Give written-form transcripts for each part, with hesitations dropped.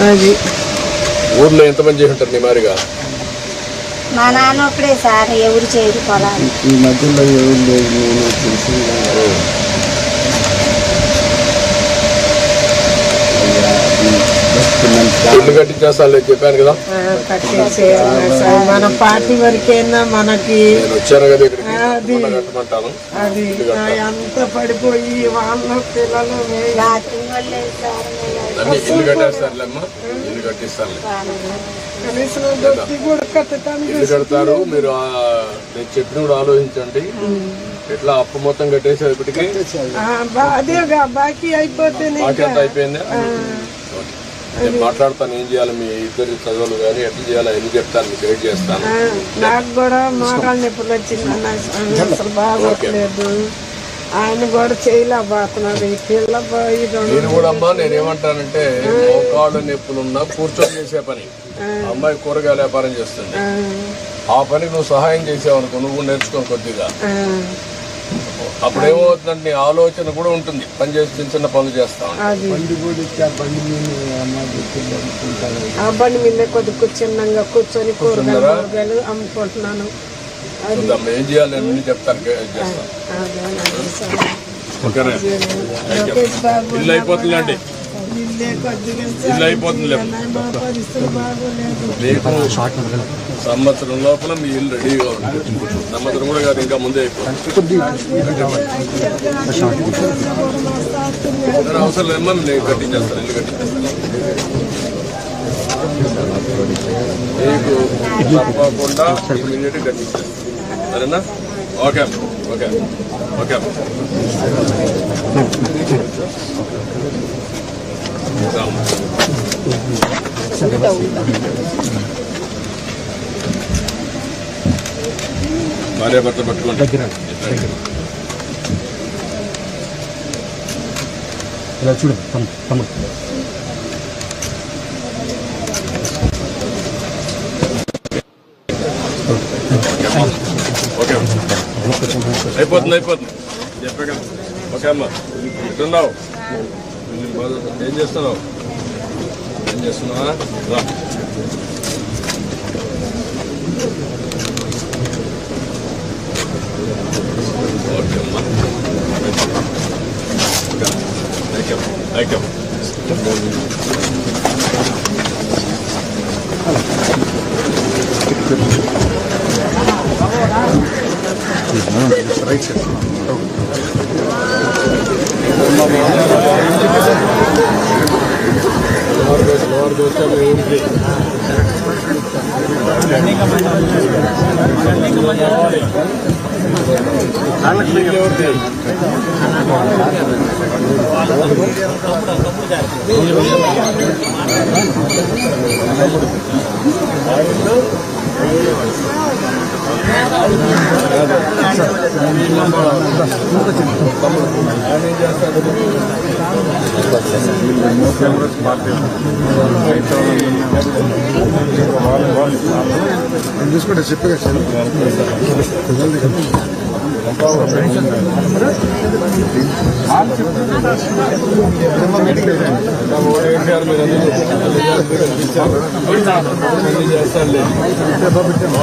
అది ఊర్లో ఎంతమంది చేసి ఉంటారు నీ మారిగా? మా నాన్న ఒకడే సార్, ఎవరు చేయరు పొలాలు. ఈ మధ్యలో ఎవరు లేదు, నేను తెలిసి ఇల్లు కట్టించేస్తాను చెప్పాను కదా. కట్టేసేయాలి సార్. మన పార్టీ వరకైనా మనకి నేను వచ్చాను కదా ఇక్కడికి, అది కట్టమంటాను. అది అంత పడిపోయి వాళ్ళ పిల్లలు రాత్రి వాళ్ళే సార్. అన్ని ఇల్లు కట్టేస్తారులేమ్మా, ఇల్లు కట్టిస్తాను. కనీసం దొడ్డి కూడా కట్టడానికి ఇల్లు కడతారు మీరు. నేను చెప్పిన కూడా ఆలోచించండి. ఎట్లా అప్పు మొత్తం కట్టేసేపటికి అదే బాకీ అయిపోతే బాకీ అంతా అయిపోయిందా? నేను మాట్లాడతాను ఏం చేయాలి, మీ ఇద్దరు చదువులు కానీ ఎట్లా చేయాలి ఎన్ని చెప్తాను, మీకు గైడ్ చేస్తాను. నాకు కూడా మోకాళ్ళ నొప్పులు వచ్చిందన్న, అసలు బాగోట్లేదు. ఆయన కూడా చేయలేకపోతున్నాడు. ఈ పిల్ల నేను కూడా అమ్మా నేనేమంటానంటే మోకాళ్ళ నొప్పులున్నా కూర్చొని చేసే పని. అమ్మాయి కూరగాయల వ్యాపారం చేస్తుంది, ఆ పనికి నువ్వు సహాయం చేసావనుకో, నువ్వు నేర్చుకో కొద్దిగా. అప్పుడేమవుతుందంటే నీ ఆలోచన కూడా ఉంటుంది, పని చేసి చిన్న చిన్న పనులు చేస్తాం. ఆ బండి మీద కొద్దిగా చిన్నగా కూర్చొని కూరగాయలు అమ్ముకుంటున్నాను. ఏం చేయాలి అన్ని చెప్తాను, చేస్తాను. ఓకేనా? ఇల్లు అయిపోతుందండి, ఇల్లు అయిపోతుంది. సంవత్సరం లోపల మీ ఇల్లు రెడీగా ఉంటుంది. సంవత్సరం కూడా కాదు, ఇంకా ముందే అయిపోతుంది. అవసరం లేదమ్మా, నేను కట్టించేస్తాను, ఇల్లు కట్టించేస్తాను. మీకు తప్పకుండా ఇమీడియట్గా కట్టించేస్తాను, సరేనా? Okay okay okay. భార్య భర్త పట్టుకోండి. ఇలా చూడు తమ్ముడు. ఓకే అయిపోతుంది అయిపోతుంది చెప్పా కదా. ఓకే అమ్మా, ఎట్టున్నావు? ఏం చేస్తున్నావు? ఏం చేస్తున్నావా? రా. ఓకే అమ్మా, thank you. Right side lower dosa ఏంటి? చూసుకుంటే చెప్పే సార్.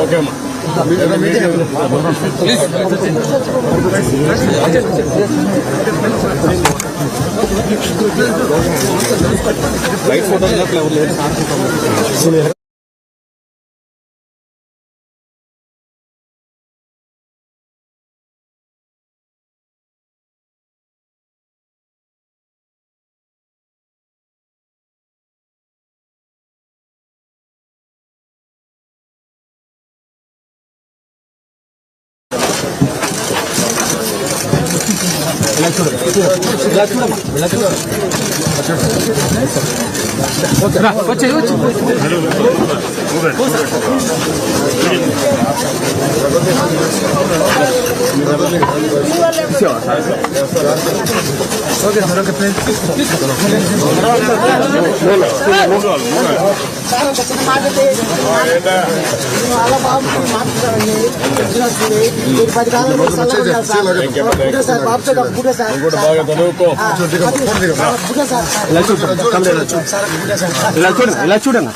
ఓకే అమ్మా. రైట్ ఫోటో వచ్చి కూడా బాగా చదువుకో. ఇలా చూడండి